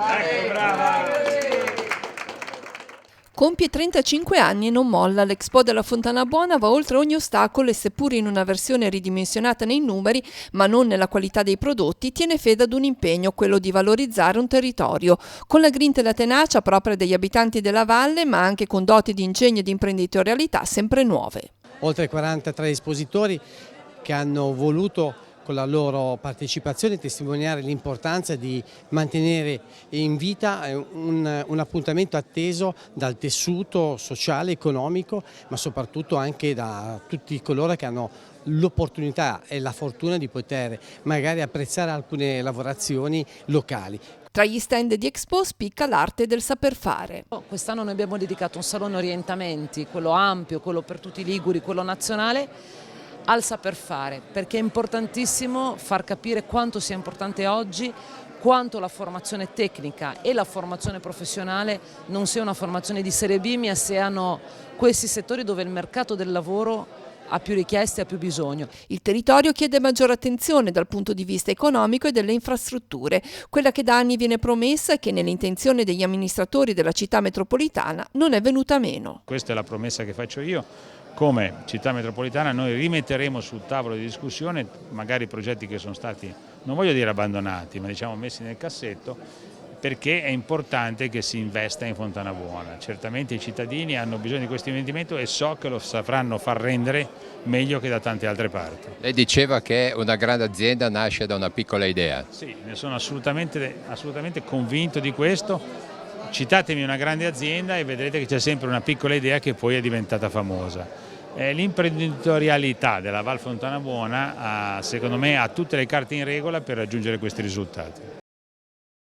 Ecco, brava! Compie 35 anni e non molla, l'Expo della Fontana Buona va oltre ogni ostacolo e seppur in una versione ridimensionata nei numeri, ma non nella qualità dei prodotti, tiene fede ad un impegno, quello di valorizzare un territorio, con la grinta e la tenacia propria degli abitanti della valle, ma anche con doti di ingegno e di imprenditorialità sempre nuove. Oltre 43 espositori che hanno voluto con la loro partecipazione testimoniare l'importanza di mantenere in vita un appuntamento atteso dal tessuto sociale, economico, ma soprattutto anche da tutti coloro che hanno l'opportunità e la fortuna di poter magari apprezzare alcune lavorazioni locali. Tra gli stand di Expo spicca l'arte del saper fare. Quest'anno noi abbiamo dedicato un salone orientamenti, quello ampio, quello per tutti i liguri, quello nazionale, al saper fare, perché è importantissimo far capire quanto sia importante oggi, quanto la formazione tecnica e la formazione professionale non sia una formazione di serie B, ma siano questi settori dove il mercato del lavoro ha più richieste, ha più bisogno. Il territorio chiede maggiore attenzione dal punto di vista economico e delle infrastrutture, quella che da anni viene promessa e che nell'intenzione degli amministratori della città metropolitana non è venuta meno. Questa è la promessa che faccio io. Come città metropolitana noi rimetteremo sul tavolo di discussione magari progetti che sono stati, non voglio dire abbandonati, ma diciamo messi nel cassetto, perché è importante che si investa in Fontana Buona. Certamente i cittadini hanno bisogno di questo investimento e so che lo sapranno far rendere meglio che da tante altre parti. Lei diceva che una grande azienda nasce da una piccola idea. Sì, ne sono assolutamente convinto di questo. Citatemi una grande azienda e vedrete che c'è sempre una piccola idea che poi è diventata famosa. L'imprenditorialità della Val Fontana Buona secondo me ha tutte le carte in regola per raggiungere questi risultati.